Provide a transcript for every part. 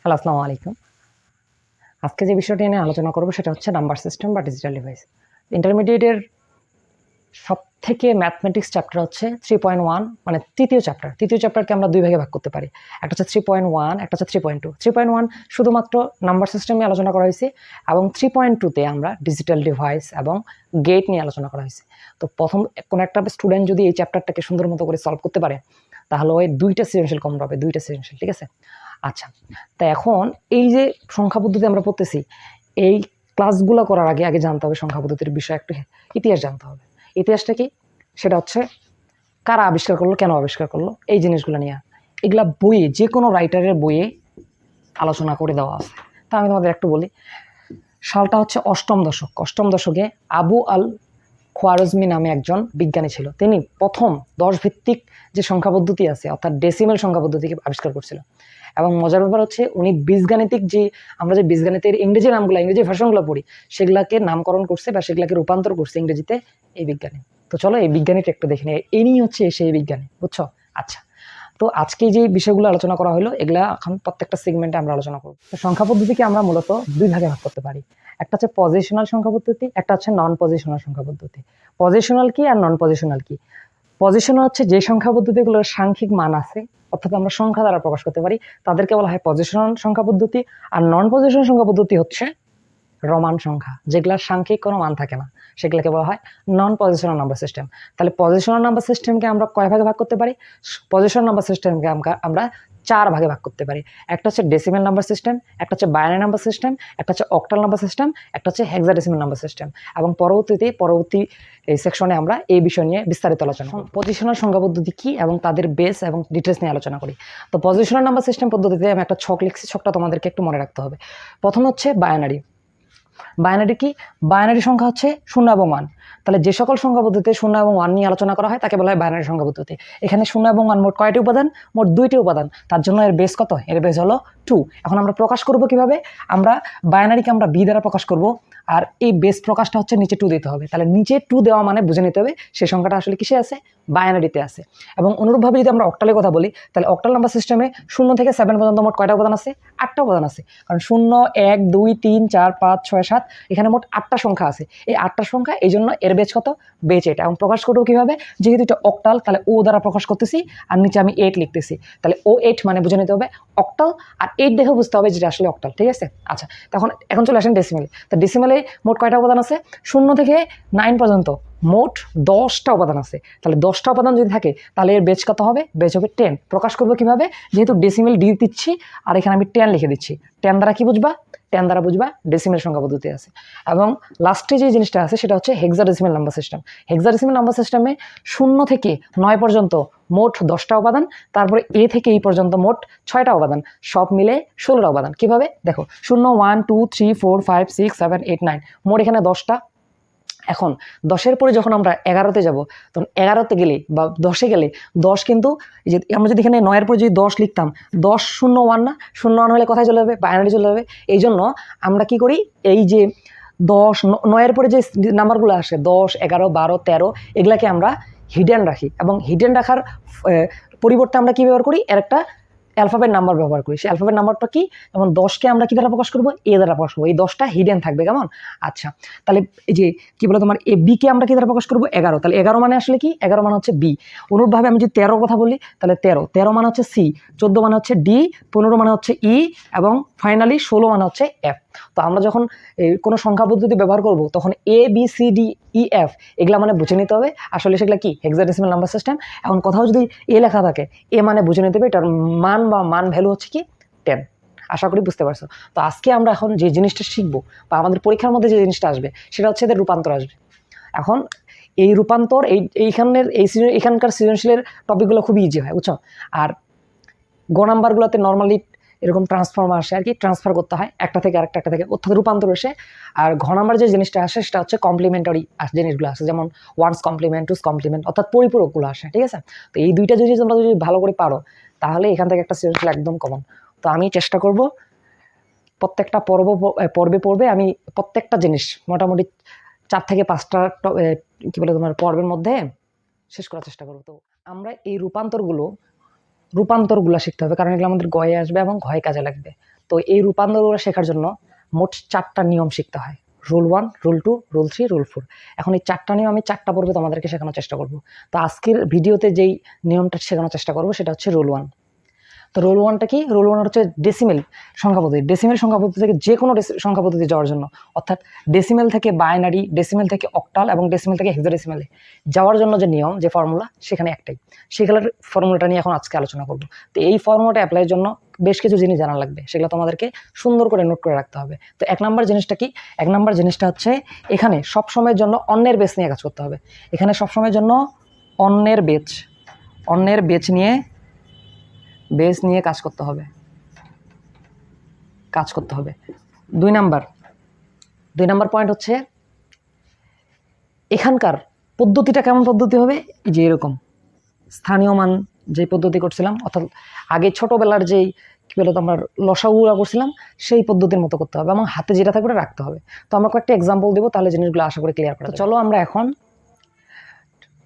Hello, আসসালামু আলাইকুম। আজকে যে বিষয়টি নিয়ে আলোচনা করব সেটা হচ্ছে নাম্বার সিস্টেম বা ডিজিটাল ডিভাইস। ইন্টারমিডিয়েটের সবথেকে ম্যাথমেটিক্স চ্যাপ্টার হচ্ছে 3.1 মানে তৃতীয় চ্যাপ্টার। তৃতীয় চ্যাপ্টারকে আমরা ২ ভাগে ভাগ করতে পারি। একটা হচ্ছে 3.1, একটা হচ্ছে 3.2। 3.1 শুধুমাত্র নাম্বার সিস্টেম নিয়ে আলোচনা করা হয়েছে এবং 3.2 তে আমরা ডিজিটাল ডিভাইস এবং গেট নিয়ে আলোচনা করা হয়েছে। তো প্রথম কোনো একটা স্টুডেন্ট যদি এই চ্যাপ্টারটাকে সুন্দর মতো করে সলভ করতে পারে, তাহলে ওই ২টা সৃজনশীল কমন পাবে, ২টা সৃজনশীল, ঠিক আছে? আচ্ছা, তা এখন এই যে সংখ্যা পদ্ধতি আমরা পড়তেছি, এই ক্লাসগুলো করার আগে জানতে হবে সংখ্যা পদ্ধতির বিষয়ে একটু ইতিহাস জানতে হবে। ইতিহাসটা কি? সেটা হচ্ছে কারা আবিষ্কার করলো, কেন আবিষ্কার করলো, এই জিনিসগুলো নিয়ে। এগুলা বইয়ে, যে কোনো রাইটারের বইয়ে আলোচনা করে দেওয়া আছে। তা আমি তোমাদের একটু বলি। সালটা হচ্ছে অষ্টম দশক। অষ্টম দশকে আবু আল খোয়ারজমি নামে একজন বিজ্ঞানী ছিল। তিনি প্রথম ১০ ভিত্তিক যে সংখ্যা পদ্ধতি আছে অর্থাৎ ডেসিমেল সংখ্যা পদ্ধতিকে আবিষ্কার করছিল। এবং মজার ব্যাপার হচ্ছে উনি বীজগাণিতিক যে আমরা যে বীজগণিতের ইংরেজি নামগুলো, ইংরেজি ভার্সনগুলো পড়ি, সেগুলাকে নামকরণ করছে বা সেগুলাকে রূপান্তর করছে ইংরেজিতে এই বিজ্ঞানী। তো চলো এই বিজ্ঞানীটা একটু দেখে নিই। ইনি হচ্ছে সেই বিজ্ঞানী, বুঝছো? আচ্ছা, তো আজকে যে বিষয়গুলো আলোচনা করা হলো এগুলা এখন প্রত্যেকটা সেগমেন্টে আমরা আলোচনা করব। তো সংখ্যা পদ্ধতিকে আমরা মূলত ২ ভাগে ভাগ করতে পারি। একটা হচ্ছে পজিশনাল সংখ্যা পদ্ধতি, একটা হচ্ছে নন পজিশনাল সংখ্যা পদ্ধতি। পজিশনাল কি আর নন পজিশনাল কি? পজিশনাল হচ্ছে যে সংখ্যা পদ্ধতিগুলোর সাংখ্যিক মান আছে, অর্থাৎ আমরা সংখ্যা দ্বারা প্রকাশ করতে পারি, তাদেরকে বলা হয় পজিশনাল সংখ্যা পদ্ধতি। আর নন পজিশনাল সংখ্যা পদ্ধতি হচ্ছে রমান সংখ্যা, যেগুলার সাংখ্যিক কোনো মান থাকে না, সেগুলোকে বলা হয় নন পজিশনাল নাম্বার সিস্টেম। তাহলে পজিশনাল নাম্বার সিস্টেমকে আমরা কয় ভাগে ভাগ করতে পারি? পজিশনাল নাম্বার সিস্টেমকে আমরা ৪ ভাগে ভাগ করতে পারি। একটা হচ্ছে ডেসিমেল নাম্বার সিস্টেম, একটা হচ্ছে বাইনারি নাম্বার সিস্টেম, একটা হচ্ছে অক্টাল নাম্বার সিস্টেম, একটা হচ্ছে হেক্সাডেসিমাল নাম্বার সিস্টেম। এবং পরবর্তী এই সেকশনে আমরা এই বিষয় নিয়ে বিস্তারিত আলোচনা করব। পজিশনাল সংখ্যা পদ্ধতি কি এবং তাদের বেস এবং ডিটেলস নিয়ে আলোচনা করি। তো পজিশনাল নাম্বার সিস্টেম পদ্ধতিতে আমি একটা ছক লিখছি, ছকটা তোমাদেরকে একটু মনে রাখতে হবে। প্রথম হচ্ছে বাইনারি। বাইনারি কি? বাইনারি সংখ্যা হচ্ছে 0 এবং 1। তাহলে যে সকল সংখ্যা পদ্ধতিতে 0 এবং 1 নিয়ে আলোচনা করা হয় তাকে বলা হয় বাইনারি সংখ্যা পদ্ধতি। এখানে 0 এবং 1 মোট কয়টি উপাদান? মোট 2টি উপাদান। তার জন্য এর বেস কত? এর বেস হলো 2। এখন আমরা প্রকাশ করব কিভাবে? আমরা বাইনারিকে আমরা বি দ্বারা প্রকাশ করব, আর এই বেস প্রকাশটা হচ্ছে নিচে 2 দিতে হবে। তাহলে নিচে 2 দেওয়া মানে বুঝে নিতে হবে সেই সংখ্যাটা আসলে কিসে আছে? বাইনারিতে আছে। এবং অনুরূপভাবে যদি আমরা অক্টালের কথা বলি, তাহলে অক্টাল নাম্বার সিস্টেমে 0 থেকে 7 পর্যন্ত মোট কয়টা উপাদান আছে? 8টা উপাদান আছে। কারণ 0, 1, 2, 3, 4, 5, 6, 7 এখানে মোট 8টা সংখ্যা আছে। এই 8টা সংখ্যা, এই জন্য এর বেজ কত? বেজ 8। এবং প্রকাশ করবো কিভাবে? যেহেতু এটা অক্টাল, তাহলে ও দ্বারা প্রকাশ করতেছি আর নিচে আমি 8 লিখতেছি। তাহলে ও 8 মানে বুঝে নিতে হবে অক্টাল, আর 8 দেখে বুঝতে হবে যেটা আসলে অক্টাল, ঠিক আছে? আচ্ছা, এখন চলে আসেন ডেসিমেলে। তো ডেসিমেলে মোট কয়টা উপাদান আছে? 0 থেকে 9 পর্যন্ত মোট 10টা উপাদান আছে। তাহলে 10টা উপাদান যদি থাকে তাহলে এর বেজ কত হবে? বেজ হবে 10। প্রকাশ করবো কিভাবে? যেহেতু ডেসিমেল ডি দিচ্ছি আর এখানে আমি 10 লিখে দিচ্ছি। 10 দ্বারা কি বুঝবা? 10 দ্বারা বুঝবা ডেসিমেল সংখ্যা পদ্ধতি আছে। এবং লাস্টে যে জিনিসটা আছে সেটা হচ্ছে hexadecimal number system. Hexadecimal number সিস্টেমে 0 থেকে 9 পর্যন্ত মোট 10টা উপাদান, তারপরে এ থেকে এই পর্যন্ত মোট 6টা উপাদান, সব মিলে 16টা উপাদান। কিভাবে? দেখো 0, 1, 2, 3, 4, 5, 6, 7, 8, 9 মোট এখানে 10টা। এখন 10-এর পরে যখন আমরা 11-তে যাব, তখন 11-তে গেলে বা 10-এ গেলে 10 কিন্তু এই যে আমরা যদি এখানে 9-এর পরে যদি 10 লিখতাম, 10 0 1 না, 0 1 হলে কোথায় চলে যাবে? বাইনারি চলে যাবে। এই জন্য আমরা কি করি? এই যে 10 9-এর পরে যে নাম্বারগুলো আসে 10, 11, 12, 13 এগুলাকে আমরা হিডেন রাখি, এবং হিডেন রাখার পরিবর্তে আমরা কি ব্যবহার করি? এর একটা অ্যালফাবেট নাম্বার ব্যবহার করি। সেই অ্যালফাবেট নাম্বারটা কি? যেমন 10কে আমরা কি দ্বারা প্রকাশ করবো? এ দ্বারা প্রকাশ করবো। এই 10টা হিডেন থাকবে, কেমন? আচ্ছা, তাহলে এই যে কি বলে তোমার এ বি কে আমরা কি দ্বারা প্রকাশ করবো? 11। তাহলে 11 মানে আসলে কি? 11 মানে হচ্ছে বি। অনুরূপভাবে আমি যদি 13 কথা বলি, তাহলে 13 মানে হচ্ছে সি, 14 মানে হচ্ছে ডি, 15 মানে হচ্ছে ই, এবং ফাইনালি 16 মানে হচ্ছে এফ। তো আমরা যখন কোনো সংখ্যা পদ্ধতি ব্যবহার করব তখন A B C D E F এগুলা মানে বুঝে নিতে হবে আসলে সেগুলা কি? Hexadecimal number system. এখন কোথাও যদি এ লেখা থাকে, এ মানে বুঝে নিতে হবে এটার মান বা মান ভ্যালু হচ্ছে কি? 10। আশা করি বুঝতে পারছো। তো আজকে আমরা এখন যে জিনিসটা শিখবো বা আমাদের পরীক্ষার মধ্যে যে জিনিসটা আসবে সেটা হচ্ছে এদের রূপান্তর আসবে। এখন এই রূপান্তর এখানকার সৃজনশীলের টপিকগুলো খুবই ইজি হয়, বুঝছো? আর গ নাম্বারগুলোতে নর্মালি এরকম ট্রান্সফর্ম আসে আর কি, ট্রান্সফার করতে হয় একটা থেকে আরেকটা, একটা থেকে অর্থাৎ রূপান্তর এসে। আর ঘ নাম্বার যে জিনিসটা আসে সেটা হচ্ছে কমপ্লিমেন্টারি জিনিসগুলো আসে, যেমন ওয়ান্স কমপ্লিমেন্ট, টুস কমপ্লিমেন্ট, অর্থাৎ পরিপূরকগুলো আসে, ঠিক আছে? তো এই দুইটা যদি তোমরা যদি ভালো করে পারো তাহলে এখান থেকে একটা সৃজনশীল একদম কমন। তো আমি চেষ্টা করব প্রত্যেকটা পর্বে আমি প্রত্যেকটা জিনিস মোটামুটি 4 থেকে 5টা কি বলে তোমার পর্বের মধ্যে শেষ করার চেষ্টা করবো। তো আমরা এই রূপান্তরগুলো শিখতে হবে, কারণ এগুলো আমাদের গয়ে আসবে এবং ঘয়ে কাজে লাগবে। তো এই রূপান্তরগুলো শেখার জন্য মোট 4টা নিয়ম শিখতে হয়, রুল 1, রুল 2, রুল 3, রুল 4। এখন এই 4টা নিয়ম আমি 4টা পর্বে তোমাদেরকে শেখানোর চেষ্টা করব। তো আজকের ভিডিওতে যেই নিয়মটা শেখানোর চেষ্টা করব সেটা হচ্ছে রুল 1। তো রুল 1টা কি? রুল 1 হচ্ছে ডেসিমেল সংখ্যা পদ্ধতি। ডেসিমেল সংখ্যা পদ্ধতি থেকে যে কোনো সংখ্যা পদ্ধতি যাওয়ার জন্য, অর্থাৎ ডেসিমেল থেকে বাইনারি, ডেসিমেল থেকে অক্টাল এবং ডেসিমেল থেকে হেক্সাডেসিমেলে যাওয়ার জন্য যে নিয়ম, যে ফর্মুলা, সেখানে একটাই। সেগুলোর ফর্মুলাটা নিয়ে এখন আজকে আলোচনা করব। তো এই ফর্মুলাটা অ্যাপ্লাইয়ের জন্য বেশ কিছু জিনিস জানা লাগবে, সেগুলো তোমাদেরকে সুন্দর করে নোট করে রাখতে হবে। তো 1 নম্বর জিনিসটা কি? 1 নম্বর জিনিসটা হচ্ছে এখানে সবসময়ের জন্য অন্যের বেচ নিয়ে কাজ করতে হবে। এখানে সবসময়ের জন্য অন্যের বেচ নিয়ে কাজ করতে হবে। 2 নাম্বার পয়েন্ট হচ্ছে এখানকার পদ্ধতিটা কেমন পদ্ধতি হবে? যে এরকম স্থানীয় মান যে পদ্ধতি করছিলাম, অর্থাৎ আগে ছোটবেলার যেই কি বলতো আমরা লসাগুড়া করছিলাম সেই পদ্ধতির মতো করতে হবে এবং হাতে যেটা থাকবে ওটা রাখতে হবে। তো আমরা কয়েকটা এক্সাম্পল দেবো, তাহলে জিনিসগুলো আশা করি ক্লিয়ার করা। তো চলো আমরা এখন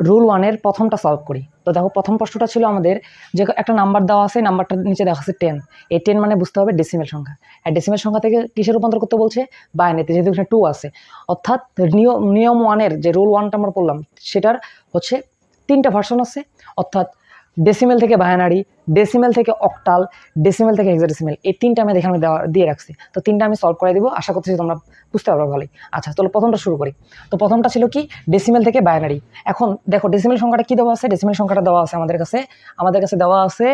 রুল 1-এর প্রথমটা সলভ করি। তো দেখো, প্রথম প্রশ্নটা ছিল আমাদের যে একটা নাম্বার দেওয়া আছে, নাম্বারটার নিচে দেখা আছে 10। এই 10 মানে বুঝতে হবে ডেসিমেল সংখ্যা। আর ডেসিমেল সংখ্যা থেকে কিসে রূপান্তর করতে বলছে? বাইনারিতে, যেহেতু এখানে 2 আছে। অর্থাৎ নিয়ম 1-এর যে রুল 1টা আমরা পড়লাম সেটার হচ্ছে 3টা ভার্সন আছে, অর্থাৎ ডেসিমেল থেকে বাইনারি, ডেসিমেল থেকে অক্টাল, ডেসিমেল থেকে হেক্সাডেসিমেল। এই 3টা আমি এখানে দিয়ে রাখছি। তো 3টা আমি সলভ করে দিব, আশা করতেছি তোমরা বুঝতে পারবে ভালোই। আচ্ছা চলো প্রথমটা শুরু করি। তো প্রথমটা ছিল কি? ডেসিমেল থেকে বাইনারি। এখন দেখো ডেসিমেল সংখ্যাটা কি দেওয়া আছে? ডেসিমেল সংখ্যাটা দেওয়া আছে আমাদের কাছে দেওয়া আছে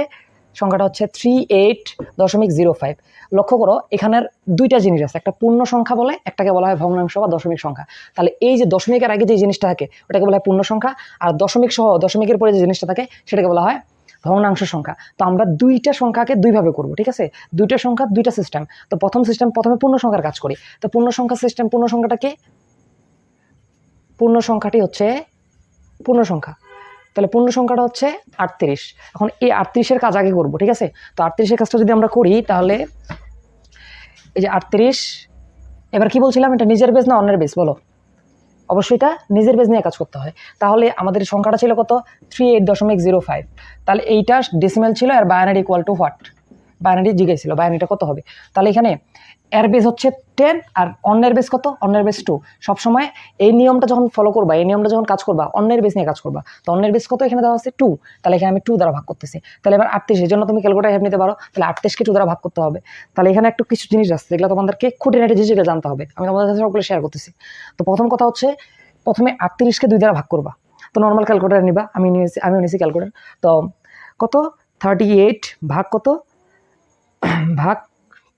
সংখ্যাটা হচ্ছে 38.05। লক্ষ্য করো এখানের 2টা জিনিস আছে, একটা পূর্ণ সংখ্যা বলে, একটাকে বলা হয় ভগ্নাংশ বা দশমিক সংখ্যা। তাহলে এই যে দশমিকের আগে যে জিনিসটা থাকে ওটাকে বলা হয় পূর্ণ সংখ্যা, আর দশমিক সহ দশমিকের পরে যে জিনিসটা থাকে সেটাকে বলা হয় ভগ্নাংশ সংখ্যা। তো আমরা 2টা সংখ্যাকে 2ভাবে করবো, ঠিক আছে? 2টা সংখ্যা 2টা সিস্টেম। তো প্রথমে পূর্ণ সংখ্যার কাজ করি। তো পূর্ণ সংখ্যা সিস্টেম, পূর্ণ সংখ্যাটি হচ্ছে পূর্ণ সংখ্যা। তাহলে পূর্ণ সংখ্যাটা হচ্ছে 38। এখন এই 38-এর কাজ আগে করবো, ঠিক আছে? তো 38-এর কাজটা যদি আমরা করি তাহলে এই যে 38, এবার কি বলছিলাম, এটা নিজের বেস না অন্যের বেস? বলো। অবশ্যই এটা নিজের বেস নিয়ে কাজ করতে হয়। তাহলে আমাদের সংখ্যাটা ছিল কত? 38.05। তাহলে এইটা ডেসিমেল ছিল, আর binary equal to what? Binary জিজ্ঞেস বাইনারিটা কত হবে? তাহলে এখানে এর বেস হচ্ছে 10 আর অন্যের বেস কত? অন্যের বেস 2। সবসময় এই নিয়মটা যখন ফলো করবা, এই নিয়মটা যখন কাজ করবা, অন্যের বেস নিয়ে কাজ করবা। তো অন্যের বেস কত? এখানে দেওয়া আছে 2। তাহলে এখানে আমি 2 দ্বারা ভাগ করতেছি। তাহলে এবার 38, এর জন্য তুমি ক্যালকুলেটর হেল্প নিতে পারো। তাহলে 38কে 2 দ্বারা ভাগ করতে হবে। তাহলে এখানে একটু কিছু জিনিস আছে যেগুলো তোমাদেরকে খুঁটিনাটি জিনিসগুলো জানতে হবে, আমি তোমাদের সাথে সবগুলো শেয়ার করতেছি। তো প্রথম কথা হচ্ছে প্রথমে 38কে 2 দ্বারা ভাগ করবা। তো নর্মাল ক্যালকুলেটর নিবা, আমি নিয়েছি ক্যালকুলেটর। তো কত? 38 ভাগ কত? ভাগ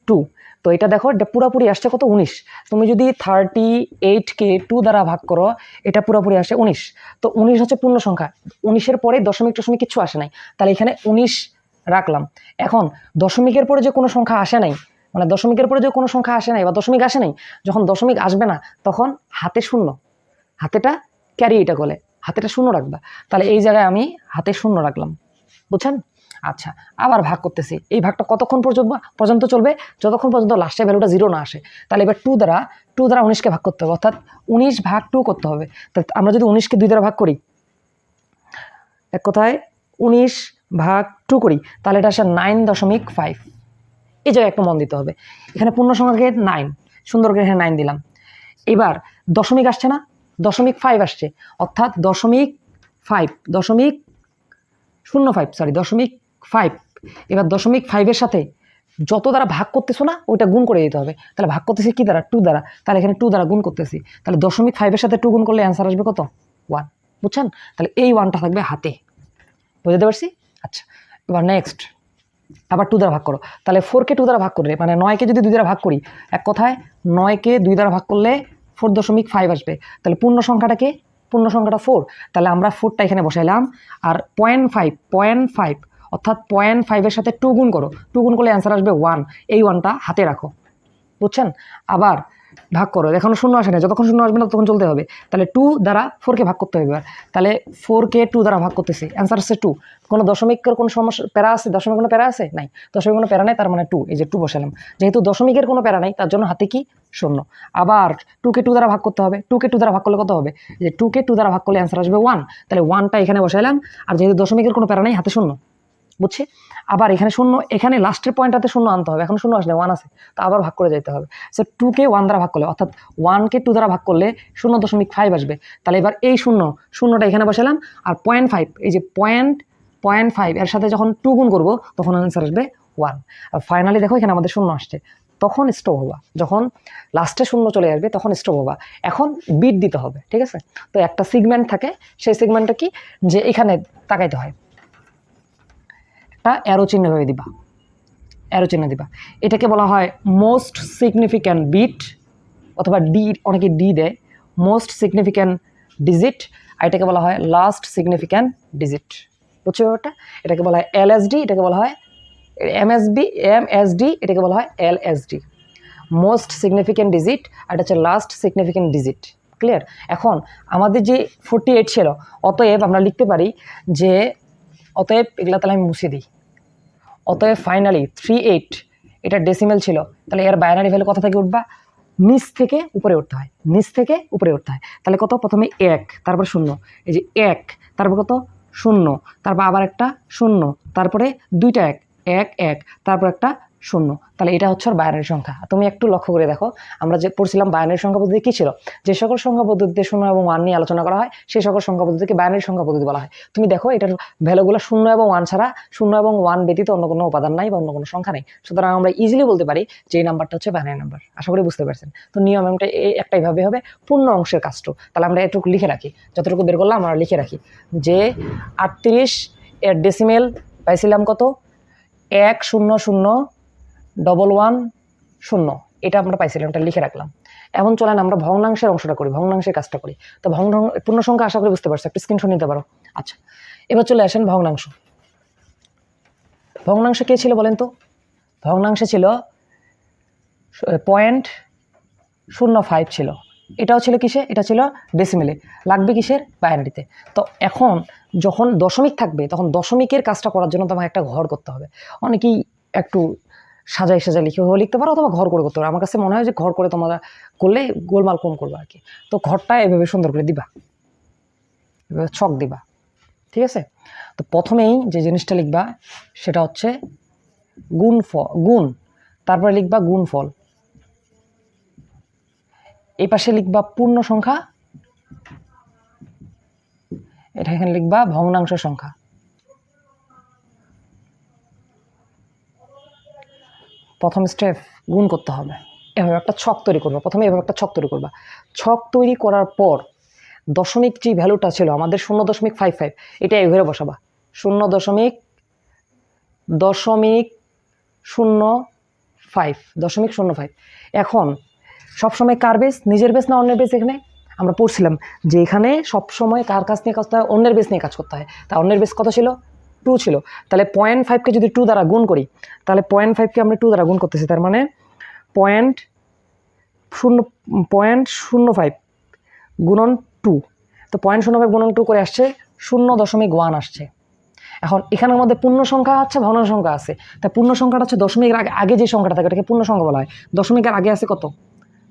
2। তো এটা দেখো, এটা পুরোপুরি আসছে কত? 19। তুমি যদি 38কে 2 দ্বারা ভাগ করো, এটা পুরোপুরি আসে 19। তো 19 হচ্ছে পূর্ণ সংখ্যা। 19-এর পরে দশমিক কিছু আসে নাই, তাহলে এখানে 19 রাখলাম। এখন দশমিকের পরে যে কোনো সংখ্যা আসে নাই, মানে দশমিকের পরে যে কোনো সংখ্যা আসে নাই বা দশমিক আসে নাই, যখন দশমিক আসবে না তখন হাতে শূন্য, হাতেটা ক্যারি, এটা বলে হাতেটা শূন্য রাখবা। তাহলে এই জায়গায় আমি হাতে শূন্য রাখলাম, বুঝছেন? আচ্ছা, আবার ভাগ করতেছি। এই ভাগটা কতক্ষণ পর্যন্ত চলবে? যতক্ষণ পর্যন্ত লাস্টের ভ্যালুটা 0 না আসে। তাহলে এবার 2 দ্বারা 19কে ভাগ করতে হবে, অর্থাৎ 19 ভাগ 2 করতে হবে। তাহলে আমরা যদি 19কে 2 দ্বারা ভাগ করি, এক কথায় 19 ভাগ 2 করি, তাহলে এটা আসে 9.5। এই জায়গায় একটু মন দিতে হবে, এখানে পূর্ণ সংখ্যাকে 9, সুন্দর করে এখানে 9 দিলাম। এবার দশমিক আসছে না, 0.5 আসছে, অর্থাৎ 0.5। এবার 0.5-এর সাথে যত দ্বারা ভাগ করতেছো না ওইটা গুণ করে দিতে হবে। তাহলে ভাগ করতেছি কি দ্বারা? 2 দ্বারা। তাহলে এখানে 2 দ্বারা গুণ করতেছি। তাহলে 0.5-এর সাথে 2 গুণ করলে অ্যান্সার আসবে কত? 1। বুঝছেন? তাহলে এই 1টা থাকবে হাতে, বুঝতে পারছি? আচ্ছা, এবার নেক্সট আবার 2 দ্বারা ভাগ করো। তাহলে 4কে 2 দ্বারা ভাগ করলে, মানে 9কে যদি 2 দ্বারা ভাগ করি, এক কথায় 9কে 2 দ্বারা ভাগ করলে 4.5 আসবে। তাহলে পূর্ণ সংখ্যাটা 4। তাহলে আমরা 4টা এখানে বসাইলাম, আর 0.5, অর্থাৎ 0.5-এর সাথে 2 গুণ করো, 2 গুণ করলে অ্যান্সার আসবে 1। এই 1টা হাতে রাখো, বুঝছেন? আবার ভাগ করো, এখনো শূন্য আসে না, যতক্ষণ শূন্য আসবে না ততক্ষণ চলতে হবে। তাহলে 2 দ্বারা 4কে ভাগ করতে হবে। তাহলে 4কে 2 দ্বারা ভাগ করতেছি, অ্যান্সার আসছে 2। কোনো দশমিকের কোনো সমস্যা প্যারা আছে? দশমিক কোনো প্যারা আছে? নাই। দশমিক কোনো প্যারা নেই, তার মানে 2। এই যে 2 বসালাম, যেহেতু দশমিকের কোনো প্যারা নাই তার জন্য হাতে কি? শূন্য। আবার 2কে 2 দ্বারা ভাগ করতে হবে। 2কে 2 দ্বারা ভাগ করলে কত হবে? যে 2কে 2 দ্বারা ভাগ করলে অ্যান্সার আসবে 1। তাহলে 1টা এখানে বসাইলাম, আর যেহেতু দশমিকের কোনো প্যারা নাই হাতে শূন্য, বুঝছি। আবার এখানে শূন্য, এখানে লাস্টের পয়েন্টটাতে শূন্য আনতে হবে, এখন শূন্য আসলে 1 আছে, তো আবার ভাগ করে যেতে হবে। সো 2কে 1 দ্বারা ভাগ করলে, অর্থাৎ 1কে 2 দ্বারা ভাগ করলে 0.5 আসবে। তাহলে এবার এই শূন্যটা এখানে বসালাম, আর 0.5, এই যে 0.5 এর সাথে যখন 2 গুণ করবো তখন আনসার আসবে 1। আর ফাইনালি দেখো এখানে আমাদের শূন্য আসছে, তখন স্টপ হবা। যখন লাস্টে শূন্য চলে আসবে তখন স্টপ হবা। এখন বিট দিতে হবে, ঠিক আছে। তো একটা সিগমেন্ট থাকে, সেই সিগমেন্টটা কি, যে এখানে তাকাইতে হয়, একটা অ্যারো চিহ্ন হয়ে দিবা, অ্যারো চিহ্ন দিবা। এটাকে বলা হয় মোস্ট সিগনিফিক্যান্ট বিট, অথবা ডি, অনেকে ডি দেয়, মোস্ট সিগনিফিক্যান্ট ডিজিট। আর এটাকে বলা হয় লাস্ট সিগনিফিক্যান্ট ডিজিট। বুঝছো ব্যাপারটা? এটাকে বলা হয় এলএসডি, এটাকে বলা হয় এমএসডি, এটাকে বলা হয় এলএসডি, মোস্ট সিগনিফিক্যান্ট ডিজিট, আর এটা হচ্ছে লাস্ট সিগনিফিক্যান্ট ডিজিট। ক্লিয়ার? এখন আমাদের যে 48 ছিল, অতএব আমরা লিখতে পারি যে, অতএব এগুলা তাহলে আমি মুছে দিই, অতএব ফাইনালি 38 এটা ডেসিমেল ছিল, তাহলে এর বাইনারি ভ্যালু কত থেকে উঠবা, নিচ থেকে উপরে উঠতে হয়, নিচ থেকে উপরে উঠতে হয়। তাহলে কত, প্রথমে 1, তারপর 0, এই যে 1, তারপর কত 0, তারপর আবার একটা 0, তারপরে দুইটা 1, 1 1, তারপর একটা 0। তাহলে এটা হচ্ছে বাইনারি সংখ্যা। তুমি একটু লক্ষ্য করে দেখো, আমরা যে পড়ছিলাম বাইনারি সংখ্যা পদ্ধতি কী ছিল, যে সকল সংখ্যা পদ্ধতিতে 0 এবং 1 নিয়ে আলোচনা করা হয় সেই সকল সংখ্যা পদ্ধতিকে বাইনারি সংখ্যা পদ্ধতি বলা হয়। তুমি দেখো এটার ভ্যালুগুলো 0 এবং 1 ছাড়া, 0 এবং 1 ব্যতীত অন্য কোনো উপাদান নাই বা অন্য কোনো সংখ্যা নেই। সুতরাং আমরা ইজিলি বলতে পারি যে এই নাম্বারটা হচ্ছে বাইনারি নাম্বার। আশা করি বুঝতে পারছেন। তো নিয়ম একটাই ভাবে হবে, পূর্ণ অংশের কাজটুকু। তাহলে আমরা এটুকু লিখে রাখি, যতটুকু বের করলাম আমরা লিখে রাখি, যে 38 এর ডেসিমেল পাইছিলাম কত, 100,110, এটা আমরা পাইছিলাম, এটা লিখে রাখলাম। এখন চলেন আমরা ভগ্নাংশের অংশটা করি, ভগ্নাংশের কাজটা করি। তো পূর্ণ সংখ্যা আশা করি বুঝতে পারছো, একটা স্ক্রিনশট নিতে পারো। আচ্ছা, এবার চলে আসেন ভগ্নাংশ। ভগ্নাংশ কে ছিল বলেন তো? ভগ্নাংশে ছিল 0.05 ছিল, এটাও ছিল কিসে, এটা ছিল ডেসিমেলে, লাগবে কিসের, বাইনারিতে। তো এখন যখন দশমিক থাকবে তখন দশমিকের কাজটা করার জন্য তোমাকে একটা ঘর করতে হবে। অনেকেই একটু সাজাই লিখতে পারো, অথবা ঘর করে করতে পারো। আমার কাছে মনে হয় যে ঘর করে তোমরা করলে গোলমাল কম করবে আর কি। তো ঘরটা এভাবে সুন্দর করে দিবা, এভাবে ছক দিবা, ঠিক আছে। তো প্রথমেই যে জিনিসটা লিখবা সেটা হচ্ছে গুণ, তারপরে লিখবা গুণফল, এই পাশে লিখবা পূর্ণ সংখ্যা, এটা এখানে লিখবা ভগ্নাংশ সংখ্যা। প্রথম স্টেপ গুণ করতে হবে, এভাবে একটা ছক তৈরি করবা। প্রথমে এভাবে একটা ছক তৈরি করবা। ছক তৈরি করার পর দশমিক যে ভ্যালুটা ছিল আমাদের 0.55, এটা এভাবে বসাবা, 0.05। এখন সবসময় কার বেস, নিজের বেস না অন্যের বেস? এখানে আমরা পড়ছিলাম যে এখানে সবসময় কার কাছ নিয়ে কাজ করতে হয়, অন্যের বেস নিয়ে কাজ করতে হয়। তা অন্যের বেস কত ছিল, 2 ছিল। তাহলে 0.5কে যদি 2 দ্বারা গুণ করি, তাহলে 0.5কে আমরা 2 দ্বারা গুণ করতেছি, তার মানে 0.05 গুণন 2। তো 0.05 গুণন 2 করে আসছে 0.1 আসছে। এখন এখানের মধ্যে পূর্ণ সংখ্যা আছে, ভগ্নাংশ সংখ্যা আছে। তা পূর্ণ সংখ্যাটা হচ্ছে দশমিকের আগে যে সংখ্যাটা থাকে এটাকে পূর্ণ সংখ্যা বলা হয়। দশমিকের আগে আছে কত,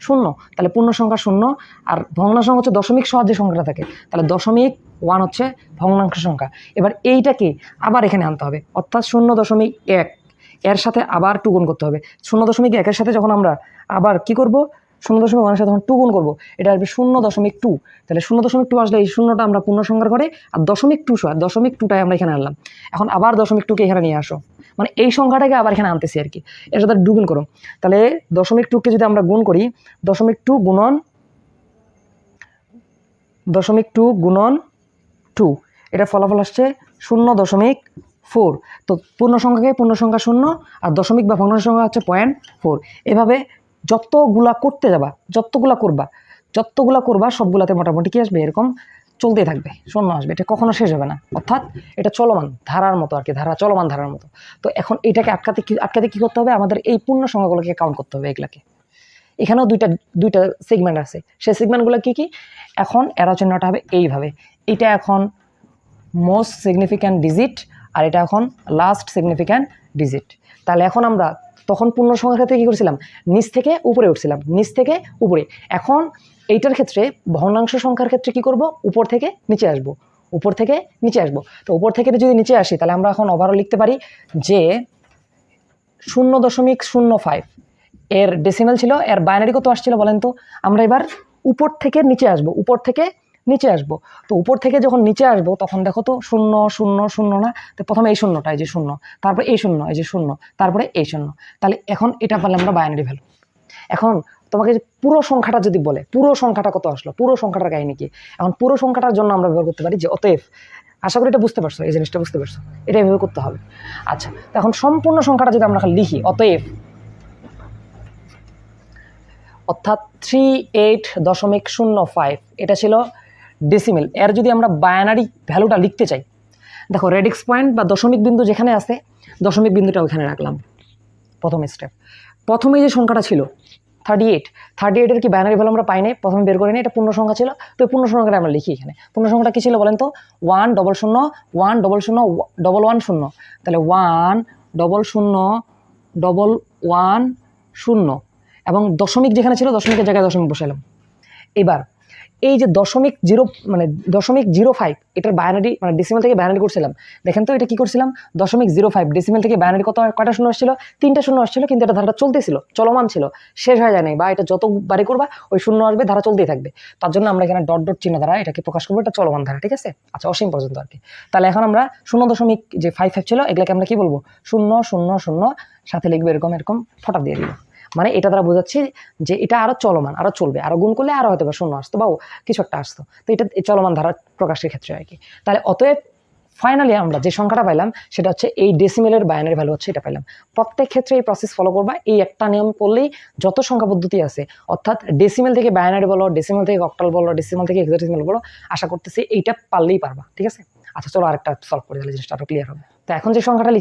0, তাহলে পূর্ণ সংখ্যা 0। আর ভগ্নাংশ সংখ্যা হচ্ছে দশমিক সহ যে সংখ্যাটা থাকে, তাহলে 0.1 হচ্ছে ভগ্নাংশ সংখ্যা। এবার এইটাকে আবার এখানে আনতে হবে, অর্থাৎ 0.1 এর সাথে আবার 2 গুণ করতে হবে। 0.1 এর সাথে যখন আমরা আবার কি করব, 0.1 সাথে যখন 2 গুণ করবো, এটা আসবে 0.2। তাহলে 0.2 আসলে এই শূন্যটা আমরা পূর্ণ সংখ্যার ঘরে, আর 0.2টাই আমরা এখানে আনলাম। এখন আবার 0.2কে এখানে নিয়ে আসো, মানে এই সংখ্যাটাকে আবার এখানে আনতেছি আর কি। এর সাথে 2 গুণ করো, তাহলে 0.2কে যদি আমরা গুণ করি, 0.2 গুণন 2, এটা ফলাফল আসছে 0.4। তো পূর্ণ সংখ্যাকে পূর্ণ সংখ্যা 0, আর দশমিক বা ভগ্নাংশ সংখ্যা হচ্ছে 0.4। এভাবে যতগুলা করবা সবগুলাতে মোটামুটি কি আসবে, এরকম চলতেই থাকবে, 0 আসবে, এটা কখনো শেষ হবে না। অর্থাৎ এটা চলমান ধারার মতো আর কি, চলমান ধারার মতো। তো এখন এটাকে আটকাতে কি করতে হবে, আমাদের এই পূর্ণ সংখ্যাগুলোকে কাউন্ট করতে হবে, এগুলাকে। এখানেও দুইটা সেগমেন্ট আছে, সেই সেগমেন্টগুলো কি, এখন এরা চিহ্নটা হবে এইভাবে, এটা এখন মোস্ট সিগনিফিক্যান্ট ডিজিট, আর এটা এখন লাস্ট সিগনিফিক্যান্ট ডিজিট। তাহলে এখন আমরা তখন পূর্ণ সংখ্যার ক্ষেত্রে কী করছিলাম, নিচ থেকে উপরে উঠছিলাম, নিচ থেকে উপরে। এখন এইটার ক্ষেত্রে ভগ্নাংশ সংখ্যার ক্ষেত্রে কি করব, উপর থেকে নিচে আসব, উপর থেকে নিচে আসবো। তো উপর থেকে যদি নিচে আসি তাহলে আমরা এখন ওভারঅল লিখতে পারি যে 0.05 এর ডেসিমাল ছিল, এর বাইনারি কত আসছিল বলেন তো। আমরা এবার উপর থেকে নিচে আসবো, উপর থেকে নিচে আসবো। তো উপর থেকে যখন নিচে আসবো তখন দেখো তো 0 0 0 না, তো প্রথমে এই শূন্যটা, এই যে 0, তারপরে এই 0, এই যে 0, তারপরে এই 0। তাহলে এখন এটা পারলাম আমরা বাইনারি ভ্যালু। এখন তোমাকে যে পুরো সংখ্যাটা যদি বলে পুরো সংখ্যাটা কত আসলো, পুরো সংখ্যাটার কাহিনী কি, এখন পুরো সংখ্যাটার জন্য আমরা ব্যবহার করতে পারি যে অতএব, আশা করি এটা বুঝতে পারছো, এই জিনিসটা বুঝতে পারছো, এটা এভাবে করতে হবে। আচ্ছা, এখন সম্পূর্ণ সংখ্যাটা যদি আমরা লিখি অতএব, অর্থাৎ 38.05 এটা ছিল ডেসিমেল। এর যদি আমরা বাইনারি ভ্যালুটা লিখতে চাই, দেখো রেডিক্স পয়েন্ট বা দশমিক বিন্দু যেখানে আছে, দশমিক বিন্দুটা ওইখানে রাখলাম। প্রথম স্টেপ, প্রথমে যে সংখ্যাটা ছিল 38 কি বাইনারি ভ্যালু আমরা পাই নাই, প্রথমে বের করে নিই, এটা পূর্ণ সংখ্যা ছিল। তো পূর্ণ সংখ্যাটা আমরা লিখি এখানে। পূর্ণ সংখ্যাটা কি ছিল বলেন তো, 1 0 0 1 0 0 1 1 0। তাহলে 1 0 0 1 1 0 এবং দশমিক যেখানে ছিল দশমিকের জায়গায় দশমিক বসালাম। এবার এই যে 0.05 এটার বাইনারি মানে ডেসিমাল থেকে বাইনারি করছিলাম, দেখেন তো এটা কি করছিলাম, 0.05 ডেসিমাল থেকে বাইনারি কয়টা শূন্য আসছিল, 3টা শূন্য আসছিল, কিন্তু এটা ধারাটা চলতেছিল, চলমান ছিল, শেষ হয়ে যায় নাই, বা এটা যতবারই করবা ওই শূন্য আসবে, ধারা চলতেই থাকবে। তার জন্য আমরা এখানে ডট ডট চিহ্ন দ্বারা এটাকে প্রকাশ করবো, এটা চলমান ধারা, ঠিক আছে। আচ্ছা, অসীম পর্যন্ত আর কি। তাহলে এখন আমরা 0.55 ছিল, এগুলাকে আমরা কি বলবো, 0 0 0 সাথে লিখবো এরকম এরকম ফটা দিয়ে দিব। মানে এটা দ্বারা বোঝাচ্ছি যে এটা আরো চলমান, আরো চলবে, আরো গুণ করলে আরো হয়তো বা শূন্য আসতো বা কিছু একটা আসতো। তো এটা চলমান ধারা প্রকাশের ক্ষেত্রে আর কি। তাহলে অতএব ফাইনালি আমরা যে সংখ্যাটা পাইলাম সেটা হচ্ছে এই ডেসিমেলের বাইনারি ভ্যালু হচ্ছে এটা পাইলাম। প্রত্যেক ক্ষেত্রে এই প্রসেস ফলো করবা, এই একটা নিয়ম করলেই যত সংখ্যা পদ্ধতি আছে, অর্থাৎ ডেসিমেল থেকে বাইনারি বলো, ডেসিমেল থেকে অক্টাল বলো, ডেসিমেল থেকে হেক্সাডেসিমেল বলো, আশা করতেছি এইটা পারলেই পারবা, ঠিক আছে। আচ্ছা চলো আরেকটা সলভ করে দিলে জিনিসটা আরো ক্লিয়ার হবে। তো এখন যে সংখ্যাটা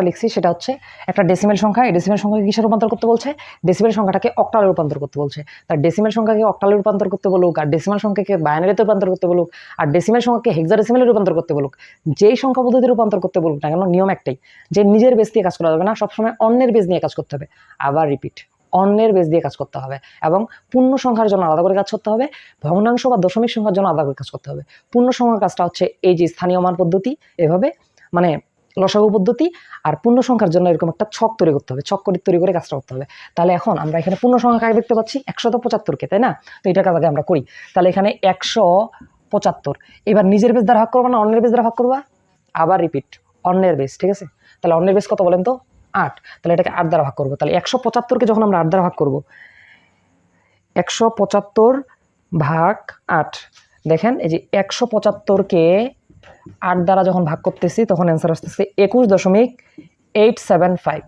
লিখছি সেটা হচ্ছে একটা ডেসিমেল সংখ্যা। এই ডেসিমেল সংখ্যাকে কিসে রূপান্তর করতে বলছে, ডেসিমেল সংখ্যাটাকে অক্টালে রূপান্তর করতে বলছে। তার ডেসিমেল সংখ্যাকে অক্টালে রূপান্তর করতে বলুক, আর ডেসিমেল সংখ্যাকে বাইনারিতে রূপান্তর করতে বলুক, আর ডেসিমেল সংখ্যাকে হেক্সাডেসিমেলে রূপান্তর করতে বলুক, যেই সংখ্যা পদ্ধতিতে রূপান্তর করতে বলুক না কেন, নিয়ম একটাই, যে নিজের বেস দিয়ে কাজ করা যাবে না, সবসময় অন্যের বেস নিয়ে কাজ করতে হবে। আবার রিপিট, অন্যের বেস দিয়ে কাজ করতে হবে, এবং পূর্ণ সংখ্যার জন্য আলাদা করে কাজ করতে হবে, ভগ্নাংশ বা দশমিক সংখ্যার জন্য আলাদা করে কাজ করতে হবে। পূর্ণ সংখ্যার কাজটা হচ্ছে এই যে স্থানীয় মান পদ্ধতি, এভাবে মানে লসাগু পদ্ধতি, আর পূর্ণ সংখ্যার জন্য এরকম একটা ছক তৈরি করতে হবে, ছক তৈরি করে কাজটা করতে হবে। তাহলে এখন আমরা এখানে পূর্ণ সংখ্যা কাকে দেখতে পাচ্ছি, 175কে, তাই না। তো এটার কাজ আগে আমরা করি। তাহলে এখানে 175, এবার নিজের বেস দ্বারা ভাগ করবা না অন্যের বেস দ্বারা ভাগ করবা, আবার রিপিট, অন্যের বেস, ঠিক আছে। তাহলে অন্যের বেস কত বলেন তো, 8। তাহলে এটাকে 8 দ্বারা ভাগ করবো। তাহলে 175কে যখন আমরা 8 দ্বারা ভাগ করবো, 175 ভাগ 8, দেখেন এই যে 175কে 8 দ্বারা যখন ভাগ করতেছি তখন অ্যান্সার আসতেছে 21.875।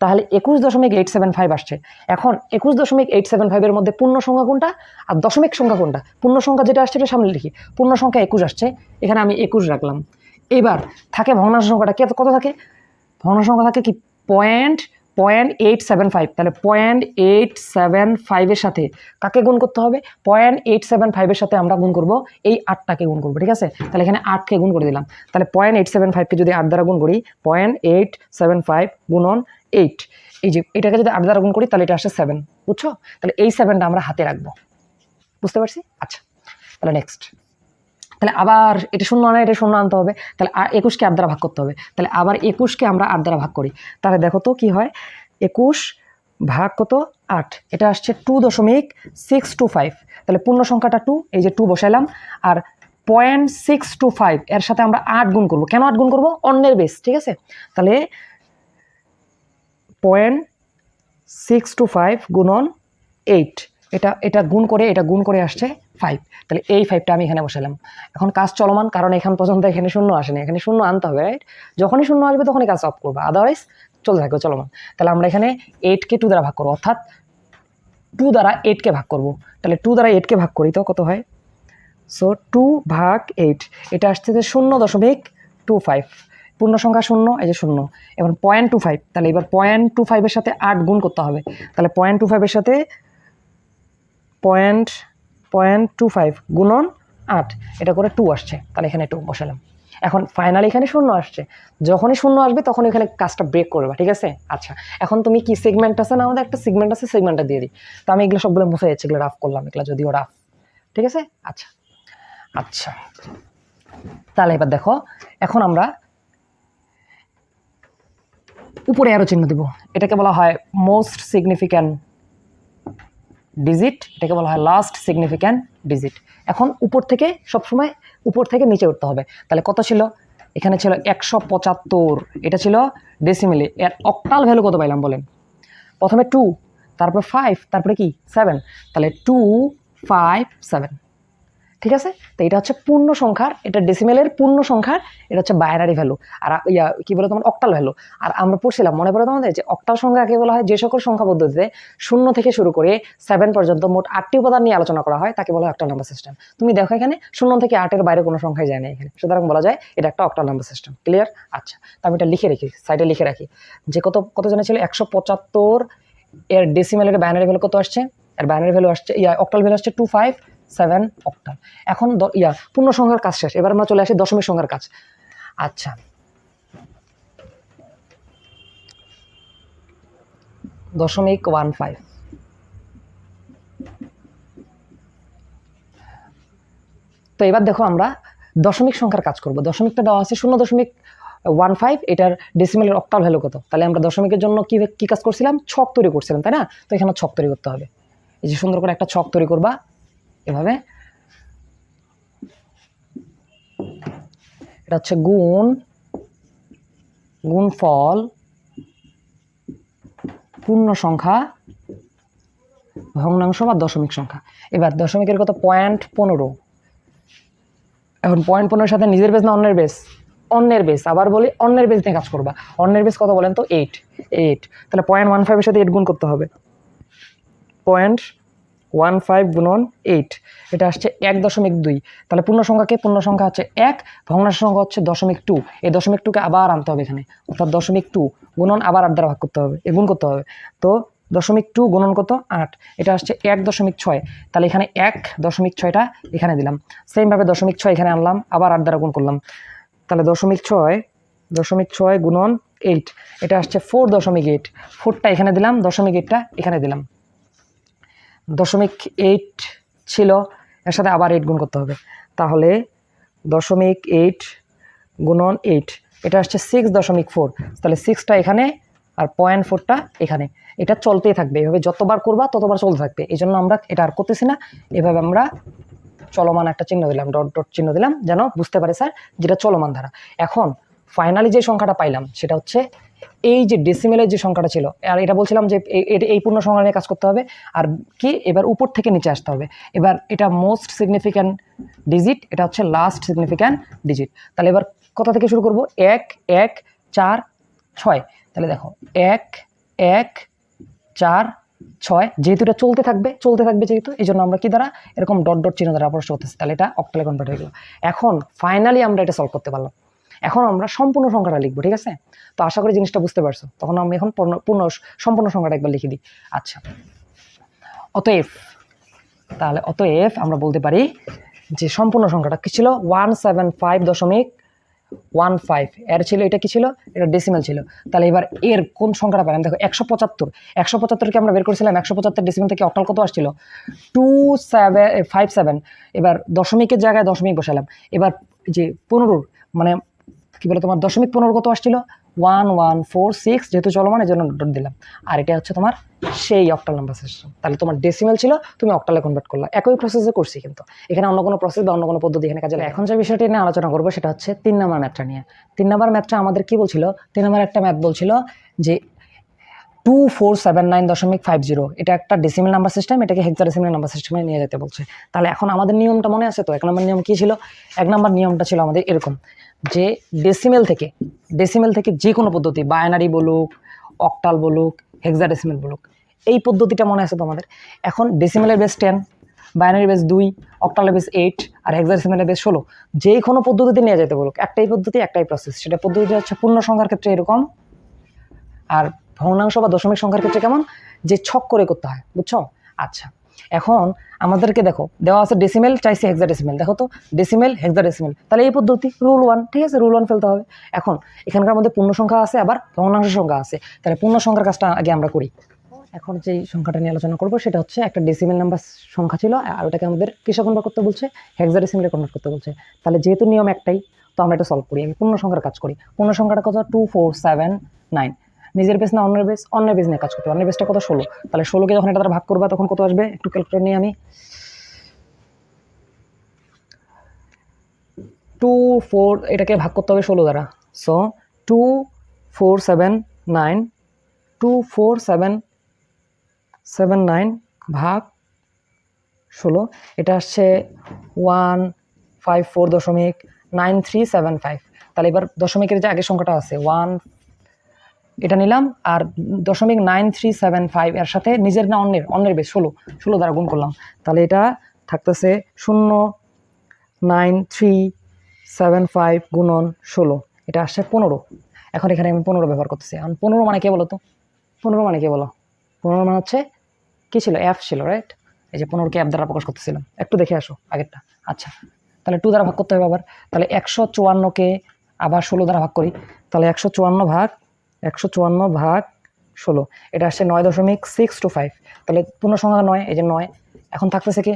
তাহলে 21.875 আসছে। এখন 21.875 এর মধ্যে পূর্ণ সংখ্যা কোনটা আর দশমিক সংখ্যা কোনটা, পূর্ণ সংখ্যা যেটা আসছে এটা সামনে লিখি, পূর্ণ সংখ্যা 21 আসছে, এখানে আমি 21 রাখলাম। এবার থাকে ভগ্নাংশ সংখ্যাটা কত থাকে, ভগ্নাংশ সংখ্যা থাকে কি 0.875। তাহলে 0.875 এর সাথে কাকে গুণ করতে হবে, 0.875 এর সাথে আমরা গুণ করব এই 8টাকে গুণ করবো, ঠিক আছে। তাহলে এখানে 8কে গুণ করে দিলাম। তাহলে 0.875কে যদি 8 দ্বারা গুণ করি, 0.875 গুণন 8, এই যে এটাকে যদি 8 দ্বারা গুণ করি তাহলে এটা আসে 7, বুঝছো। তাহলে এই 7টা আমরা হাতে রাখবো, বুঝতে পারছি। আচ্ছা তাহলে নেক্সট, তাহলে আবার এটা শূন্য আনা, এটা শূন্য আনতে হবে। তাহলে 21কে 8 দ্বারা ভাগ করতে হবে। তাহলে আবার 21কে আমরা 8 দ্বারা ভাগ করি। তাহলে দেখো তো কি হয়, 21 ভাগ কত 8, এটা আসছে 2.625। তাহলে পূর্ণ সংখ্যাটা 2, এই যে 2 বসাইলাম, আর 0.625 এর সাথে আমরা 8 গুণ করবো। কেন 8 গুণ করবো, অন্যের বেস, ঠিক আছে। তাহলে 0.625 গুণন 8, এটা গুণ করে আসছে 5। তাহলে এই 5টা আমি এখানে বসালাম। এখন কাজ চলমান, কারণ এখান পর্যন্ত এখানে শূন্য আসেনি, এখানে শূন্য আনতে হবে, রাইট। যখনই শূন্য আসবে তখনই কাজ অফ করবা, আদারওয়াইজ চলতে থাকবে চলমান। তাহলে আমরা এখানে 8কে 2 দ্বারা ভাগ করবো, অর্থাৎ 2 দ্বারা 8কে ভাগ করব। তাহলে 2 দ্বারা 8কে ভাগ করি তো কত হয়, সো 2 ভাগ 8, এটা আসছে যে 0.25, পূর্ণ সংখ্যা 0, এই যে 0, এবার 0.25। তাহলে এবার 0.25 এর সাথে 8 গুণ করতে হবে। তাহলে 0.25 এর সাথে 0.25 গুণন 8, এটা করে 2 আসছে। তাহলে এখানে 2 বসালাম। এখন ফাইনালি এখানে 0 আসছে, যখনই 0 আসবে তখন এখানে কাজটা ব্রেক করবা, ঠিক আছে। আচ্ছা এখন তুমি কি সেগমেন্ট আছে না, আমাদের একটা সেগমেন্ট আছে, সেগমেন্টটা দিয়ে দিই। তো আমি এগুলো সবগুলো মুছে যাচ্ছে, এগুলো রাফ করলাম, এগুলো যদিও রাফ, ঠিক আছে। আচ্ছা আচ্ছা তাহলে এবার দেখো, এখন আমরা উপরে অ্যারো চিহ্ন দিব। এটাকে বলা হয় মোস্ট সিগনিফিক্যান্ট ডিজিট, এটাকে বলা হয় লাস্ট সিগনিফিক্যান্ট ডিজিট। এখন উপর থেকে সবসময় উপর থেকে নিচে উঠতে হবে। তাহলে কত ছিল? এখানে ছিল 175, এটা ছিল ডেসিমেলে। এর অক্টাল ভ্যালু কত পাইলাম বলেন? প্রথমে 2, তারপরে 5, তারপরে কি 7। তাহলে 2 5 7, ঠিক আছে। তো এটা হচ্ছে পূর্ণ সংখ্যার, এটা ডেসিমেলের পূর্ণ সংখ্যার, এটা হচ্ছে বাইনারি ভ্যালু। আর কি বলে তোমার অক্টাল ভ্যালু। আর আমরা পড়ছিলাম মনে পড়ে তোমাদের যে অক্টাল সংখ্যাকে বলা হয় যে সকল সংখ্যা পদ্ধতিতে 0 থেকে শুরু করে 7 পর্যন্ত মোট 8টি উপাদান নিয়ে আলোচনা করা হয় তাকে বলা হয় অক্টাল নাম্বার সিস্টেম। তুমি দেখো এখানে 0 থেকে 8-এর বাইরে কোনো সংখ্যাই যায় না এখানে, সুতরাং বলা যায় এটা একটা অক্টাল নাম্বার সিস্টেম। ক্লিয়ার? আচ্ছা, তো আমি এটা লিখে রাখি, সাইডে লিখে রাখি যে কত জানা ছিল 175। এর ডেসিমেলের বাইনারি ভ্যালু কত আসছে? এর বাইনারি ভ্যালু আসছে অক্টাল ভ্যালু আসছে 257 অক্টাল। এখন পূর্ণ সংখ্যার কাজ শেষ, এবার আমরা চলে আসি দশমিক সংখ্যার কাজ। আচ্ছা, দশমিক 15। তো এবার দেখো আমরা দশমিক সংখ্যার কাজ করব। দশমিকটা দেওয়া আছে 0.15, এটার ডেসিমেলের অক্টাল ভ্যালু কত? তাহলে আমরা দশমিকের জন্য কি কাজ করছিলাম? ছক তৈরি করছিলাম, তাই না? তো এখানে ছক তৈরি করতে হবে। এই যে সুন্দর করে একটা ছক তৈরি করবা এভাবে। এটা হচ্ছে গুণফল পূর্ণ সংখ্যা ভগ্নাংশ বা দশমিক সংখ্যা। এবার দশমিকের কত? 0.15। এখন 0.15 সাথে নিজের বেস না অন্যের বেস? অন্যের বেস। আবার বলি অন্যের বেস নিয়ে কাজ করবা। অন্যের বেস কত বলেন তো? 8। তাহলে 0.15 সাথে 8 গুণ করতে হবে। 0.15 গুণন 8, এটা আসছে 1.2। তাহলে পূর্ণ সংখ্যা হচ্ছে 1, ভগ্নাংশ সংখ্যা হচ্ছে 0.2। এই 0.2কে আবার আনতে হবে এখানে, অর্থাৎ 0.2 গুণন আবার 8 দ্বারা ভাগ করতে হবে, গুণ করতে হবে। তো 0.2 গুণন কত? 8, এটা আসছে 1.6। তাহলে এখানে 1.6টা এখানে দিলাম। সেমভাবে 0.6 এখানে আনলাম, আবার 8 দ্বারা গুণ করলাম। তাহলে 0.6 গুণন 8, এটা আসছে 4.8। 4টা এখানে দিলাম, 0.8টা এখানে দিলাম। 0.8 ছিল, এর সাথে আবার 8 গুণ করতে হবে। তাহলে 0.8 গুণন 8, এটা আসছে 6.4। তাহলে 6টা এখানে আর 0.4টা এখানে। এটা চলতেই থাকবে, এভাবে যতবার করবা ততবার চলতে থাকবে। এই জন্য আমরা এটা আর করতেছি না, এভাবে আমরা চলমান একটা চিহ্ন দিলাম, ডট চিহ্ন দিলাম, যেন বুঝতে পারে স্যার যেটা চলমান ধারা। এখন ফাইনালি যে সংখ্যাটা পাইলাম সেটা হচ্ছে এই যে ডেসিমেলের যে সংখ্যাটা ছিল, আর এটা বলছিলাম যে এই পূর্ণ সংখ্যা নিয়ে কাজ করতে হবে। আর কি, এবার উপর থেকে নিচে আসতে হবে। এবার এটা মোস্ট সিগনিফিক্যান্ট ডিজিট, এটা হচ্ছে লাস্ট সিগনিফিক্যান্ট ডিজিট। তাহলে এবার কোথা থেকে শুরু করব? 1 1 4 6। তাহলে দেখো 1 1 4 6, যেহেতু এটা চলতে থাকবে যেহেতু, এই জন্য আমরা কি দ্বারা এরকম ডট চিহ্ন দ্বারা প্রশ্ন করতেছি। তাহলে এটা অক্টালে কনভার্ট হয়ে গেল। এখন ফাইনালি আমরা এটা সলভ করতে পারলাম। এখন আমরা সম্পূর্ণ সংখ্যাটা লিখবো, ঠিক আছে? তো আশা করি জিনিসটা বুঝতে পারছো। তখন আমি এখন সম্পূর্ণ সংখ্যাটা একবার লিখে দিই। আচ্ছা, অতএব আমরা বলতে পারি যে সম্পূর্ণ সংখ্যাটা কি ছিল? 175.15। এর ছিল, এটা কি ছিল? এটা ডেসিমেল ছিল। তাহলে এবার এর কোন সংখ্যাটা পেলাম? দেখো 175কে আমরা বের করেছিলাম। 175 ডেসিমেল থেকে অক্টাল কত আসছিল? 2757। এবার দশমিকের জায়গায় দশমিক বসালাম। এবার যে 15 মানে কি বলে তোমার 0.15 কত আসছিল? 1146, যেহেতু চলমান এই জন্য ডট দিলাম। আর এটা হচ্ছে তোমার সেই অক্টাল নাম্বার সিস্টেম। তাহলে তোমার ডেসিমেল ছিল, তুমি অক্টালে কনভার্ট করলা। একই প্রসেসে করছি, কিন্তু এখানে অন্য কোনো প্রসেস বা অন্য কোনো পদ্ধতি এখানে কাজে লাগে। এখন যে বিষয়টি নিয়ে আলোচনা করবো সেটা হচ্ছে 3 নাম্বার ম্যাথটা নিয়ে। 3 নাম্বার ম্যাথটা আমাদের কি বলছিল? 3 নাম্বার একটা ম্যাথ বলছিল যে 2479.50, এটা একটা ডেসিমেল নাম্বার সিস্টেম, এটাকে হেক্সাডেসিমেল নাম্বার সিস্টেমে নিয়ে যেতে বলছে। তাহলে এখন আমাদের নিয়মটা মনে আছে তো? 1 নম্বর নিয়ম কি ছিল? 1 নম্বর নিয়মটা ছিল আমাদের এরকম যে ডেসিমেল থেকে যে কোনো পদ্ধতি, বাইনারি বলুক, অক্টাল বলুক, হেক্সাডেসিমেল বলুক, এই পদ্ধতিটা মনে আছে তোমাদের? এখন ডেসিমেলের বেস 10, বাইনারি বেস 2, অক্টালের বেস 8 আর হেক্সাডেসিমেলের বেস 16। যে কোনো পদ্ধতিতে নিয়ে যেতে বলুক, একটাই পদ্ধতি, একটাই প্রসেস। সেটা পদ্ধতিটা হচ্ছে পূর্ণ সংখ্যার ক্ষেত্রে এরকম, আর ভগ্নাংশ বা দশমিক সংখ্যার ক্ষেত্রে কেমন? যে ছক করে করতে হয়, বুঝছো? আচ্ছা, এখন আমাদেরকে দেখো দেওয়া আছে ডেসিমেল, চাইছে হেক্সাডেসিমেল। দেখো তো ডেসিমেল হেক্সাডেসিমেল, তাহলে এই পদ্ধতি রুল 1, ঠিক আছে? রুল 1 ফেলতে হবে। এখন এখানকার মধ্যে পূর্ণ সংখ্যা আছে, আবার ভগ্নাংশ সংখ্যা আছে। তাহলে পূর্ণ সংখ্যার কাজটা আগে আমরা করি। এখন যেই সংখ্যাটা নিয়ে আলোচনা করবো সেটা হচ্ছে একটা ডেসিমেল নাম্বার সংখ্যা ছিল, আর ওটাকে আমাদের কিসে কনভার্ট করতে বলছে, হেক্সাডেসিমেলে কনভার্ট করতে বলছে। তাহলে যেহেতু নিয়ম একটাই, তো আমরা এটা সলভ করি। আমি পূর্ণ সংখ্যার কাজ করি। পূর্ণ সংখ্যাটা কত? 2479। নিজের বেস না অন্যের বেস? অন্যের বেস নিয়ে কাজ করতে। অন্যের বেসটা কত? 16। তাহলে 16কে যখন এটা দ্বারা ভাগ করবা তখন কত আসবে? একটু ক্যালকুলেটর নিয়ে আমি 24 এটাকে ভাগ করতে হবে 16 দ্বারা। সো 2479 ভাগ 16, এটা আসছে 154.9375। তাহলে এবার দশমিকের যে আগের সংখ্যাটা আছে 1 এটা নিলাম, আর 0.9375 এর সাথে নিজের না অন্যের বেশ 16 দ্বারা গুণ করলাম। তাহলে এটা থাকতেছে 0.9375 গুণন 16, এটা আসছে 15। এখন এখানে আমি 15 ব্যবহার করতেছি। এখন 15 মানে কে বলো তো? 15 মানে কে বলো? 15 মানে হচ্ছে কি ছিল? এফ ছিল, রাইট? এই যে 15কে এফ দ্বারা প্রকাশ করতেছিলাম। একটু দেখে আসো আগেরটা। আচ্ছা, তাহলে 2 দ্বারা ভাগ করতে হবে আবার। তাহলে 154কে আবার 16 দ্বারা ভাগ করি। তাহলে 154 ভাগ 16, এটা আসছে 9.625। তাহলে পূর্ণ সংখ্যা 9, এই যে 9। এখন থাকতেছে কি?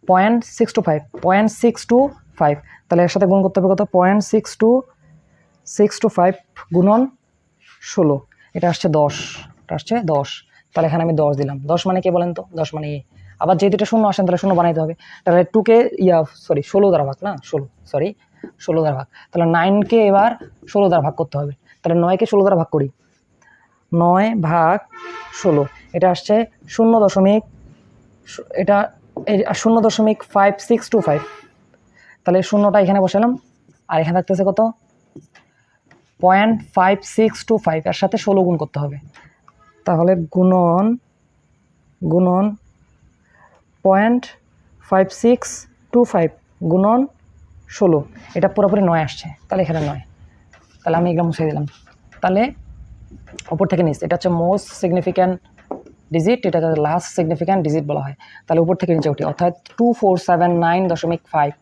0.625। তাহলে এর সাথে গুণ করতে হবে কত? 0.625 গুণন 16, এটা আসছে 10। এটা আসছে 10। তাহলে এখানে আমি 10 দিলাম। 10 মানে কে বলেন তো? 10 মানে এ। আবার যেহেতু এটা শূন্য আসেন তাহলে শূন্য বানাইতে হবে। তাহলে 2কে 16 দ্বারা ভাগ, না 16 দ্বারা ভাগ। তাহলে 9কে এবার 16 দ্বারা ভাগ করতে হবে। তাহলে 9কে 16 দ্বারা ভাগ করি। 9 ভাগ 16, এটা আসছে 0.5625। তাহলে শূন্যটা এখানে বসালাম, আর এখানে থাকতেছে কত? 0.5625, এর সাথে 16 গুণ করতে হবে। তাহলে গুণন 0.5625 গুণন 16, এটা পুরোপুরি 9 আসছে। তাহলে এখানে 9। তাহলে আমি এগুলো মুছে দিলাম। তাহলে উপর থেকে নিচে, এটা হচ্ছে মোস্ট সিগনিফিক্যান্ট ডিজিট, এটাকে লাস্ট সিগনিফিক্যান্ট ডিজিট বলা হয়। তাহলে উপর থেকে নিচে উঠি, অর্থাৎ 2479.5।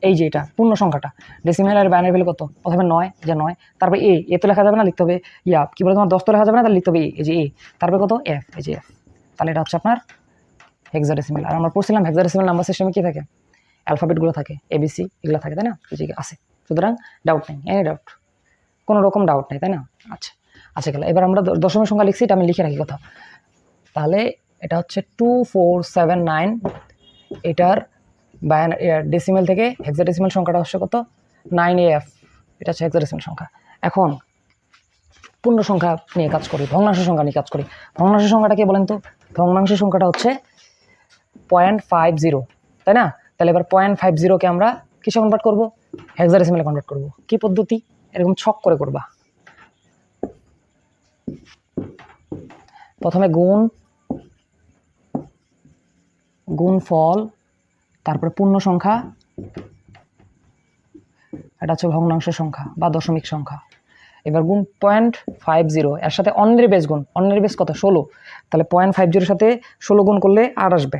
এই যে এটা পূর্ণ সংখ্যাটা, ডেসিমেল আর বাইনারি ভ্যালু কত? প্রথমে 9, যে 9, তারপরে এ তো লেখা যাবে না, লিখতে হবে কি বলে তোমার 10 তো লেখা যাবে না, তাহলে লিখতে হবে এই যে এ, তারপরে কত? এফ, এই যে এফ। তাহলে এটা হচ্ছে আপনার হেক্সাডেসিমেল। আর আমরা পড়ছিলাম হেক্সাডেসিমেল নাম্বার সিস্টেমে কি থাকে? অ্যালফাবেটগুলো থাকে, এবিসি এগুলো থাকে, তাই না? এই যে আছে। সুতরাং ডাউট নেই, এনি ডাউট, কোনো রকম ডাউট নেই, তাই না? আচ্ছা আচ্ছা, গেল। এবার আমরা দশমিক সংখ্যা লিখছি, এটা আমি লিখে রাখি কথা। তাহলে এটা হচ্ছে 2479, এটার ডেসিমেল থেকে হেক্সাডেসিমেল সংখ্যাটা হচ্ছে কত? 9AF, এটা হচ্ছে হেক্সাডেসিমেল সংখ্যা। এখন পূর্ণ সংখ্যা নিয়ে কাজ করি, ভগ্নাংশ সংখ্যা নিয়ে কাজ করি। ভগ্নাংশ সংখ্যাটা কি বলেন তো? ভগ্নাংশ সংখ্যাটা হচ্ছে 0.50, তাই না? তাহলে এবার 0.50কে আমরা কিসে কনভার্ট করবো? হেক্সাডেসিমেলে কনভার্ট করবো। কি পদ্ধতি? এরকম ছক করে করবা। প্রথমে গুণফল, তারপরে পূর্ণ সংখ্যা, এটা হচ্ছে ভগ্নাংশ সংখ্যা বা দশমিক সংখ্যা। এবার গুণ 0.50, এর সাথে অন্যের বেস গুণ। অন্যের বেস কত? 16। তাহলে 0.50 সাথে 16 গুণ করলে 8 আসবে।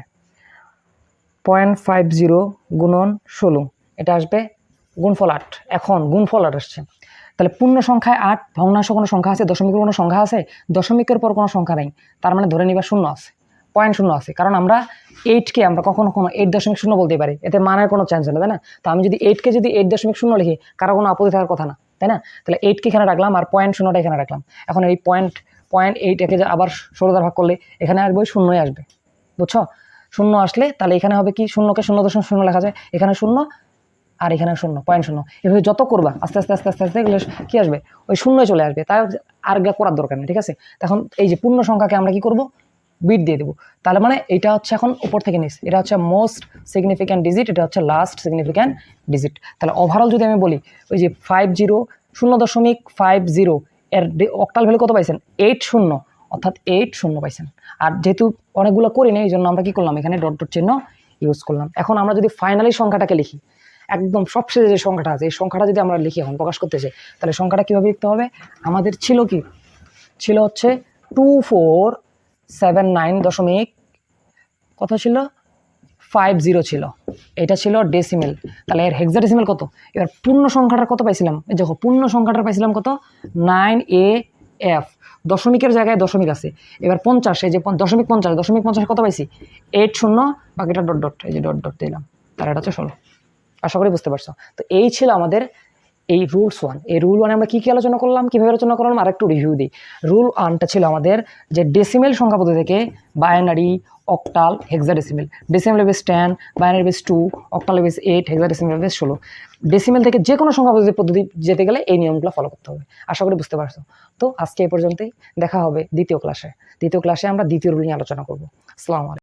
0.50 গুণন 16, এটা আসবে গুণফল 8। এখন গুণফল 8 আসছে। তাহলে পূর্ণ সংখ্যায় 8, ভগ্নাংশ কোনো সংখ্যা আছে, দশমিকের কোনো সংখ্যা আছে? দশমিকের পর কোনো সংখ্যা নেই, তার মানে ধরে নিবা 0 আছে, 0.0 আছে। কারণ আমরা 8কে আমরা কখনো 8.0 বলতে পারি, এতে মানের কোনো চান্স নেই, তাই না? তো আমি যদি 8কে যদি 8.0 লিখি, কারো কোনো আপত্তি থাকার কথা না, তাই না? তাহলে 8কে এখানে রাখলাম, আর 0.0টা এখানে রাখলাম। এখন এই 0.8 একে আবার 16 দ্বারা ভাগ করলে এখানে আসবে 0ই আসবে, বুঝছো? 0 আসলে তাহলে এখানে হবে কি? 0কে 0.0 লেখা যায়, এখানে 0 আর এখানে 0.0। এভাবে যত করবা আস্তে আস্তে আস্তে আস্তে আস্তে এগুলো কি আসবে? ওই 0 চলে আসবে। তাই আর করার দরকার নেই, ঠিক আছে? তখন এই যে পূর্ণ সংখ্যাকে আমরা কি করব? বিট দিয়ে দেবো। তাহলে মানে এটা হচ্ছে এখন উপর থেকে নিচ, এটা হচ্ছে মোস্ট সিগনিফিক্যান্ট ডিজিট, এটা হচ্ছে লাস্ট সিগনিফিক্যান্ট ডিজিট। তাহলে ওভারঅল যদি আমি বলি, ওই যে 0.50 এর অক্টাল ভ্যালু কত পাইছেন? 80, অর্থাৎ 80 পাইছেন। আর যেহেতু অনেকগুলো করি না, এই জন্য আমরা কি করলাম? এখানে ডট ডট চিহ্ন ইউজ করলাম। এখন আমরা যদি ফাইনালি সংখ্যাটাকে লিখি, একদম সবশেষে যে সংখ্যাটা আছে, এই সংখ্যাটা যদি আমরা লিখি এখন প্রকাশ করতে চাই, তাহলে সংখ্যাটা কীভাবে লিখতে হবে? আমাদের ছিল হচ্ছে 2479 কত ছিল? 50 ছিল। এটা ছিল ডেসিমেল। তাহলে এর হেক্সাডেসিমেল কত? এবার পূর্ণ সংখ্যাটার কত পাইছিলাম? এই দেখো, পূর্ণ সংখ্যাটার পাইছিলাম কত? 9AF। দশমিকের জায়গায় দশমিক আছে। এবার 50, এই যে দশমিক 50 কত পাইছি? 8 শূন্য, বাকিটা ডট ডট, এই যে ডট ডট দিলাম, তার এটা হচ্ছে 16। আশা করি বুঝতে পারছো। তো এই ছিল আমাদের এই রুলস 1। এই রুল 1 আমরা কী কী আলোচনা করলাম, কীভাবে আলোচনা করলাম, আর একটু রিভিউ দিই। রুল 1টা ছিল আমাদের যে ডেসিমেল সংখ্যা পদ্ধতি থেকে binary, octal, hexadecimal. Decimal base 10, binary base 2, octal base 8, hexadecimal base 16। Decimal থেকে যে কোনো সংখ্যা পদ্ধতি যেতে গেলে এই নিয়মগুলো ফলো করতে হবে। আশা করি বুঝতে পারছো। তো আজকে এই পর্যন্তই, দেখা হবে দ্বিতীয় ক্লাসে। দ্বিতীয় ক্লাসে আমরা দ্বিতীয় রুল নিয়ে আলোচনা করবো। আসসালামু আলাইকুম।